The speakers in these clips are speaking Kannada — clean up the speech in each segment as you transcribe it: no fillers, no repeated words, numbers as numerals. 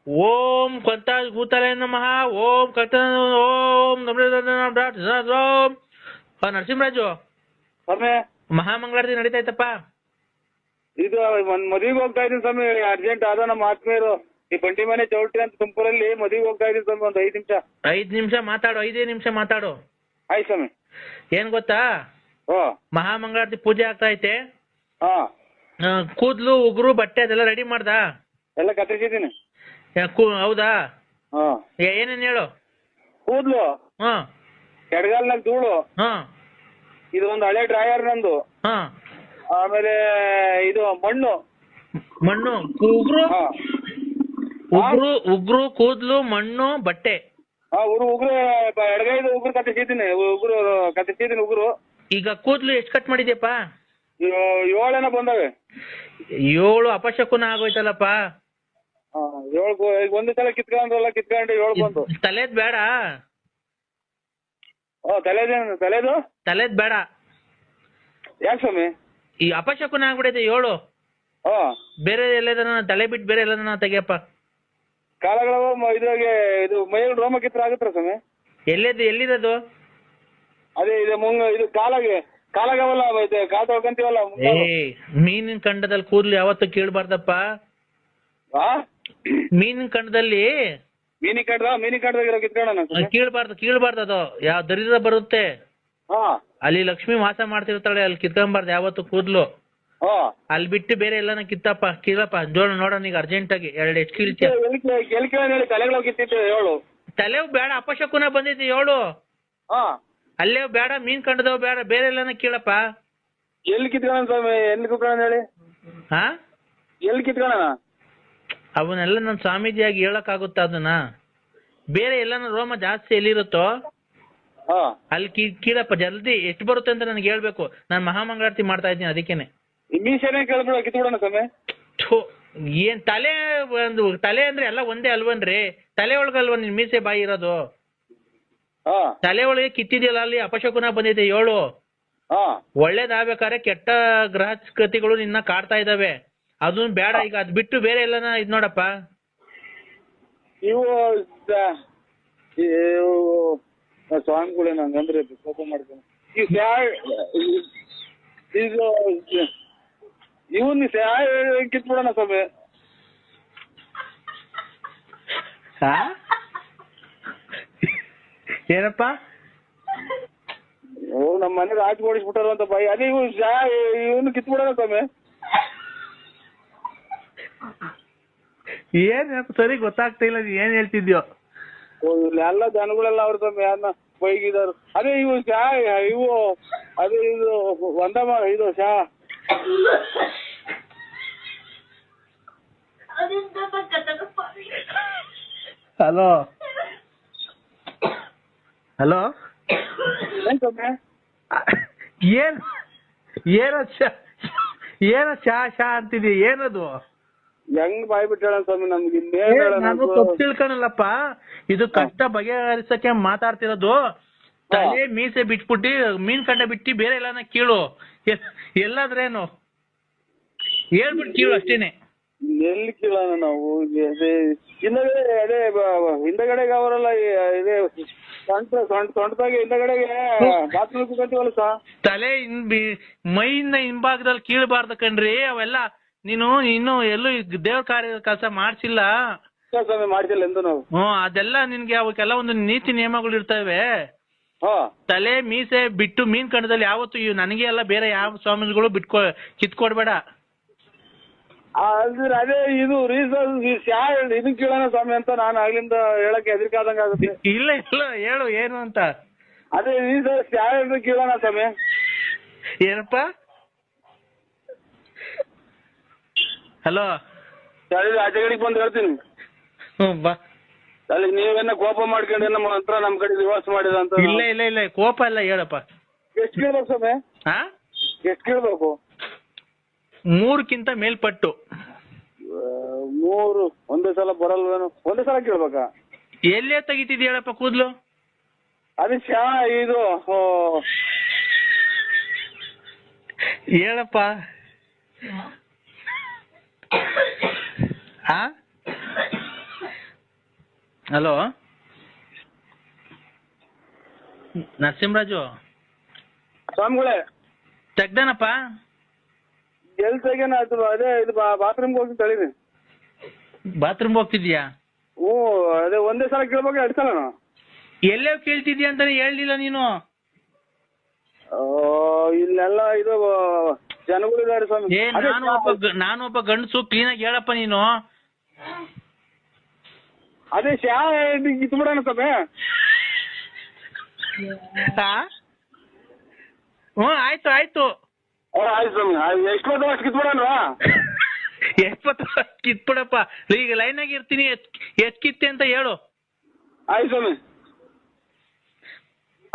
ಓಂ ಕಂತ ಭೂತಲೇ ನಮಃ. ಓಂ ಕಂತ ಓಂ ಓಂ ನರಸಿಂಹರಾಜು ಸ್ವಾಮಿ ಮಹಾಮಂಗಳಾರತಿ ನಡೀತಾ ಇತ್ತಪ್ಪ. ಇದು ಮದುವೆಗೆ ಹೋಗ್ತಾ ಇದೀನಿ ಸ್ವಾಮಿ, ಅರ್ಜೆಂಟ್ ಆದ ನಮ್ಮ ಆತ್ಮೀಯರು ಈ ಬಂಡಿ ಮನೆ ಚೌಟ್ರಿ ಅಂತ ತುಮಕೂರಲ್ಲಿ ಮದುವೆಗೆ ಹೋಗ್ತಾ ಇದೀನಿ ಸ್ವಾಮಿ. ಒಂದು 5 ನಿಮಿಷ. 5 ನಿಮಿಷ ಮಾತಾಡು, 5 ನಿಮಿಷ ಮಾತಾಡು. ಆಯ್ತು ಸ್ವಾಮಿ. ಏನ್ ಗೊತ್ತಾ, ಓ ಮಹಾಮಂಗಳಾರತಿ ಪೂಜೆ ಆಗ್ತಾ ಐತೆ. ಹಾ ಕೂದ್ಲು ಉಗುರು ಬಟ್ಟೆ ಅದೆಲ್ಲ ರೆಡಿ ಮಾಡ್ದಾ? ಎಲ್ಲ ಕತ್ತರಿಸಿದ್ದೀನಿ. ಹೌದಾ? ಹಾ ಏನೇನ್ ಹೇಳು. ಕೂದ್ಲು, ಹಾ ಎಡಗಾಲ್ನಾಗ ಧೂಳು, ಹಾ ಇದು ಒಂದು ಹಳೆ ಡ್ರಾಯರ್ ನಂದು, ಹಾ ಆಮೇಲೆ ಇದು ಮಣ್ಣು ಉಗುರು ಹಾ ಉಗುರು ಕೂದ್ಲು ಮಣ್ಣು ಬಟ್ಟೆ. ಹಾ ಉಗುರು ಎಡಗೈದು ಉಗುರು ಕತ್ತರಿಸಿದ್ದೀನಿ, ಉಗುರು. ಈಗ ಕೂದ್ಲು ಎಷ್ಟು ಕಟ್ ಮಾಡಿದ್ಯಪ್ಪ? 7 ಬಂದವೆ. 7 ಅಪಶಕುನ ಆಗೋಯ್ತಲ್ಲಪ್ಪ. 7 ಒಂದು ಸಲ ಕಿತ್ಕೊಂಡು 7 ಬಂದು. ತಲೆದ್ ಬೇಡ. ತಲೆದು ಬೇಡ. ಯಾಕೆ ಸ್ವಾಮಿ? ಈ ಅಪಶಕುನ ಆಗ್ಬಿಡೈತೆ 7. ಬೇರೆ ಎಲ್ಲದನ್ನ ತಲೆ ಬಿಟ್ಟು ಬೇರೆ ಎಲ್ಲದನ್ನ ತೆಗಿಯಪ್ಪ. ಕಾಲಗಳು ಇದ್ರಾಗೆ ಇದು ಮೈಯಲ್ಲಿ ರೋಮ ಕಿತ್ರ ಆಗುತ್ತಾ ಸ್ವಾಮಿ? ಎಲ್ಲಿರೋದು? ಅದೇ ಇದು ಇದು ಕಾಲಾಗವಲ್ಲ, ಕಾಲು ತೊಳ್ಕೊಂತೀವಲ್ಲ. ಮೀನಿನ ಕಂಡದಲ್ಲಿ ಕೂದ್ಲು ಯಾವತ್ತು ಕೀಳ್ಬಾರ್ದಪ್ಪ. ಮೀನಿನ ಕಂಡದಲ್ಲಿ ಮೀನಿನ ಕಿತ್ಕೊಳ್ಳೋಣ. ಕೀಳ್ಬಾರ್ದು ಅದು. ಯಾವ ದರಿದ್ರ ಬರುತ್ತೆ ಅಲ್ಲಿ ಲಕ್ಷ್ಮಿ ವಾಸ ಮಾಡ್ತಿರ್ತಾಳೆ, ಅಲ್ಲಿ ಕಿತ್ಕೊಂಬಾರ್ದು ಯಾವತ್ತು ಕೂದ್ಲು. ಅಲ್ಲಿ ಬಿಟ್ಟು ಬೇರೆ ಎಲ್ಲಾನ ಕೀಳಪ್ಪ. ನೋಡೋಣ ಈಗ ಅರ್ಜೆಂಟ್ ಆಗಿ 2 ಎಷ್ಟು ಕೀಳ್ತೀಯ? ತಲೆವು ಬೇಡ, ಅಪಶಕುನ ಬಂದೈತಿ 7. ಅಲ್ಲೇ ಬೇಡ, ಮೀನ್ ಕಂಡದವ್ ಬೇಡ, ಬೇರೆ ಎಲ್ಲಾನ ಕೀಳಪ್ಪ. ಎಲ್ಲಿ ಕಿತ್ಕೊಳ್ಳೋಣ ಸ್ವಾಮಿ? ಎಲ್ಲಿ ಕಿತ್ಕೊಳ್ಳೋಣ ಹೇಳಿ? ಎಲ್ಲಿ ಕಿತ್ಕೊಳ್ಳೋಣ? ಅವನ್ನೆಲ್ಲ ನನ್ ಸ್ವಾಮೀಜಿಯಾಗಿ ಹೇಳಕ್ ಆಗುತ್ತ ಅದನ್ನ? ಬೇರೆ ಎಲ್ಲಾನ ರೋಮ ಜಾಸ್ತಿ ಎಲ್ಲಿರುತ್ತೋ ಅಲ್ಲಿ ಕೀಳಪ್ಪ. ಜಲ್ದಿ ಎಷ್ಟು ಬರುತ್ತೆ ಅಂತ ನನಗೆ ಹೇಳ್ಬೇಕು. ನಾನು ಮಹಾಮಂಗಳಾರತಿ ಮಾಡ್ತಾ ಇದ್ದೀನಿ, ಅದಕ್ಕೇನೆ. ಕಿತ್ಬಿಡೋಣ ಸ್ವಾಮಿ. ಏನ್ ತಲೆ ಅಂದ್ರೆ ಎಲ್ಲ ಒಂದೇ ಅಲ್ವನ್ರಿ? ತಲೆ ಒಳಗಲ್ವ ನಿನ್ ಮೀಸೆ ಬಾಯಿ ಇರೋದು? ತಲೆ ಒಳಗೆ ಕಿತ್ತಿದೆಯಲ್ಲ, ಅಲ್ಲಿ ಅಪಶಕುನ ಬಂದಿದೆ 7. ಒಳ್ಳೇದಾಗ್ಬೇಕಾದ್ರೆ ಕೆಟ್ಟ ಗ್ರಹಗತಿಗಳು ನಿನ್ನ ಕಾಡ್ತಾ ಇದಾವೆ, ಅದನ್ನ ಬೇಡ. ಈಗ ಅದ್ ಬಿಟ್ಟು ಬೇರೆ ಎಲ್ಲಾನ ಇದ್ ನೋಡಪ್ಪ. ಇವು ಸ್ವಾಮಿಗಳೇ ನಂಗಂದ್ರೆ ಕೋಪ ಮಾಡ್ಕೊಂಡು ಇವನ್ ಕಿತ್ಬಿಡೋಣ ಸ್ವಾಮಿ. ಏನಪ್ಪ? ನಮ್ಮ ಮನೆಗೆ ಆಚೆ ಓಡಿಸ್ಬಿಟ್ಟಾರ ಅಂತ ಬಾಯಿ. ಅದೇ ಇವನು ಕಿತ್ಬಿಡೋಣ ಸ್ವಾಮಿ. ಏನ್ ಸರಿ ಗೊತ್ತಾಗ್ತಾ ಇಲ್ಲ, ನೀ ಏನ್ ಹೇಳ್ತಿದ್ಯೋ? ಎಲ್ಲ ಜನಗಳೆಲ್ಲ ಅವ್ರ ಸ್ವಾಮಿ ಯಾರನ್ನ ಬೈಗಿದಾರು. ಅದೇ ಇವು ಅದೇ ಇದು ಒಂದಮ್ಮ ಇದು ಹಲೋ ಏನ ಶಾ ಅಂತಿದ್ಯ? ಏನದು? ಹೆಂಗ್ ಬಾಯ್ ಬಿಟ್ಟ ಸ್ವಾಮಿ? ನಮ್ಗೆ ನಾನು ತಪ್ಪು ತಿಳ್ಕೊಳಲ್ಲಪ್ಪ. ಇದು ಕಷ್ಟ ಬಗೆಹರಿಸಕ್ಕೆ ಮಾತಾಡ್ತಿರೋದು. ತಲೆ ಮೀಸೆ ಬಿಟ್ಬಿಟ್ಟು ಮೀನ್ ಕಂಡ ಬಿಟ್ಟು ಬೇರೆ ಎಲ್ಲಾನ ಕೀಳು. ಎಲ್ಲಾದ್ರೇನು ಹೇಳ್ಬಿಟ್ಟು ಕೀಳು ಅಷ್ಟೇನೆ. ಎಲ್ಲಿ ಕೀಳೋಣ ನಾವು? ಹಿಂದಗಡೆಗೆ ಅವರೆಲ್ಲ ಇದೆ ಸೊಂಟದಾಗೆ ಹಿಂದಗಡೆಗೆ ಬಾತ್ರೂಮ್ ಕುತ್ಕೊಂತೀವಲ್ಲ ಸಾ. ತಲೆ ಮೈಯಿಂದ ಹಿಂಭಾಗದಲ್ಲಿ ಕೀಳ್ಬಾರ್ದು ಕಣ್ರಿ ಅವೆಲ್ಲ. ನೀನು ಇನ್ನು ಎಲ್ಲೂ ದೇವ್ರ ಕಾರ್ಯ ಕೆಲಸ ಮಾಡ್ಸಿಲ್ಲ. ಮಾಡ್ಸಿಲ್ಲ ಎಂದು ನಾವು. ಅದೆಲ್ಲ ನಿನ್ಗೆ ಅವಕ್ಕೆಲ್ಲ ಒಂದು ನೀತಿ ನಿಯಮಗಳು ಇರ್ತವೆ. ತಲೆ ಮೀಸೆ ಬಿಟ್ಟು ಮೀನ್ ಕಂಡದಲ್ಲಿ ಯಾವತ್ತು ನನಗೆ ಎಲ್ಲ ಬೇರೆ ಯಾವ ಸ್ವಾಮಿಗಳು ಕಿತ್ಕೊಡ್ಬೇಡ. ಅದೇ ಇದು ರೀಸನ್ ಇದು ಕೇಳೋಣ ಸ್ವಾಮಿ ಅಂತ ನಾನು ಆಗ್ಲಿಂದ ಹೇಳಕ್ಕೆ ಹೆದರಿಕೆ ಆದಂಗ ಆಗುತ್ತೆ. ಇಲ್ಲ ಹೇಳು ಏನು ಅಂತ. ಅದೇ ರೀಸನ್ ಕೇಳೋಣ ಸ್ವಾಮಿ. ಏನಪ್ಪ? ಹಲೋ, ಆಚೆಗಡೆಗೆ ಬಂದು ಹೇಳ್ತೀನಿ. ಬಾ. ಅಲ್ಲಿ ನೀವೇನ ಕೋಪ ಮಾಡ್ಕೊಂಡು ನಮ್ಮ ಹತ್ರ ನಮ್ ಕಡೆ ದಿವಾಸ ಮಾಡಿದ ಅಂತ. ಇಲ್ಲ ಕೋಪ ಎಲ್ಲ ಹೇಳಪ್ಪ. ಎಷ್ಟು ಕೇಳ್ಬೇಕು ಸ್ವಾಮಿ? ಎಷ್ಟು ಕೇಳ್ಬೇಕು? 3ಕ್ಕಿಂತ ಮೇಲ್ಪಟ್ಟು. 3 ಒಂದೇ ಸಲ ಬರಲ್ವೇನು? ಒಂದೇ ಸಲ ಕೇಳ್ಬೇಕಾ? ಎಲ್ಲೇ ತೆಗಿತಿದ್ ಹೇಳಪ್ಪ ಕೂದ್ಲು? ಅದು ಇದು ಹೇಳಪ್ಪ. ಹಲೋ ನರಸಿಂಹರಾಜು ಸ್ವಾಮಿಗಳೇ ತೆಗ್ದಾನಪ್ಪ ಎಲ್ಲಿ ತೆಗೇನ ಅದು ಅದೇ ಇದು ಬಾತ್ರೂಮ್ಗೆ ಹೋಗಿ ತಳೀರಿ. ಬಾತ್ರೂಮ್ ಹೋಗ್ತಿದ್ಯಾ? ಹ್ಞೂ ಅದೇ ಒಂದೇ ಸಲ ಕೇಳ್ಬೇಕು 2 ಸಲನಾ? ಎಲ್ಲೇ ಕೇಳ್ತಿದ್ಯಾ ಅಂತಾನೆ ಹೇಳ್ಲಿಲ್ಲ ನೀನು. ಇಲ್ಲೆಲ್ಲ ಇದು ಜನಗಳಿದ್ದಾರೆ ಸ್ವಾಮಿ. ನಾನು ಒಬ್ಬ ಗಂಡಸು, ಕ್ಲೀನಾಗಿ ಹೇಳಪ್ಪ ನೀನು. ಅದೇ ಕಿತ್ಬಿಡೋಣ ಸ್ವಾಮಿ. ಹ್ಞೂ ಆಯ್ತು ಆಯ್ತು ಸ್ವಾಮಿ. ಎಷ್ಟು ಕಿತ್ಬಿಡೋಣವಾ? ಎಪ್ಪತ್ತು ಕಿತ್ಬಿಡಪ್ಪ. ಈಗ ಲೈನಾಗಿ ಇರ್ತೀನಿ, ಎಷ್ಟ್ ಕಿತ್ತೆ ಅಂತ ಹೇಳು. ಆಯ್ತು ಸ್ವಾಮಿ.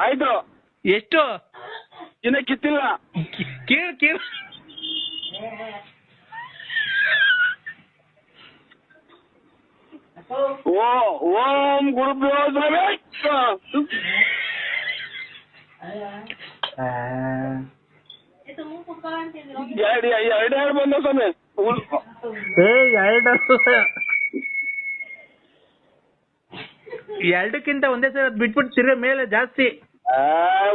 ಆಯ್ತು. ಎಷ್ಟು? ಇನ್ನ ಕಿತ್ತಿಲ್ಲ. ಕೇಳು ಓಂ ಗುರುಭ್ಯೋ ನಮಃ. ಎರಡು ಬಂದ ಸ್ವಾಮಿ. ಎರಡಕ್ಕಿಂತ ಒಂದೇ ಸಲ ಬಿಟ್ಬಿಟ್ಟು ತಿರ್ಗ ಮೇಲೆ ಜಾಸ್ತಿ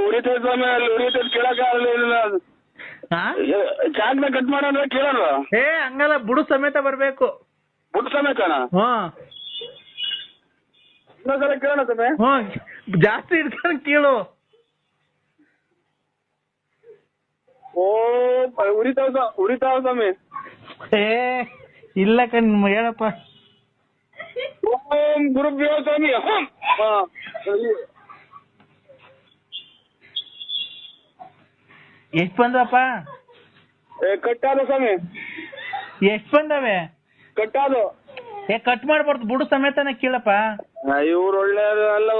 ಉರಿತೈತೆ ಸ್ವಾಮಿ. ಅಲ್ಲಿ ಉರಿತೈತೆ ಕೇಳಕ್ಕಾಗಲ್ಲ. ಚಾಕ್ನ ಕಟ್ ಮಾಡೋಣ ಕೇಳಲ್ವ? ಹಂಗಲ್ಲ, ಬುಡು ಸಮೇತ ಬರ್ಬೇಕು. ಬುಡು ಸಮೇತನಾ? ಇನ್ನೊಂದ್ಸಲ ಕೇಳೋಣ ಸ್ವಾಮಿ. ಜಾಸ್ತಿ ಇಡ್ಕೊಂಡು ಕೇಳು. ಓ ಉರಿತಾವ ಸ್ವಾಮಿ. ಇಲ್ಲ ಕಣ್ ಹೇಳಪ್ಪ. ಓಂ ಗುರುಭ್ಯೋ ಸ್ವಾಮಿ. ಎಷ್ಟ್ ಬಂದಪ್ಪ? ಕಟ್ಟಾದ ಸ್ವಾಮಿ. ಎಷ್ಟ್ ಬಂದವೆ? ಕಟ್ಟಾದು. ಕಟ್ ಮಾಡ್ಬಾರ್ದು, ಬುಡು ಸಮೇತನ ಕೇಳಪ್ಪ. ಇವ್ರು ಒಳ್ಳೆ ಅಲ್ಲ.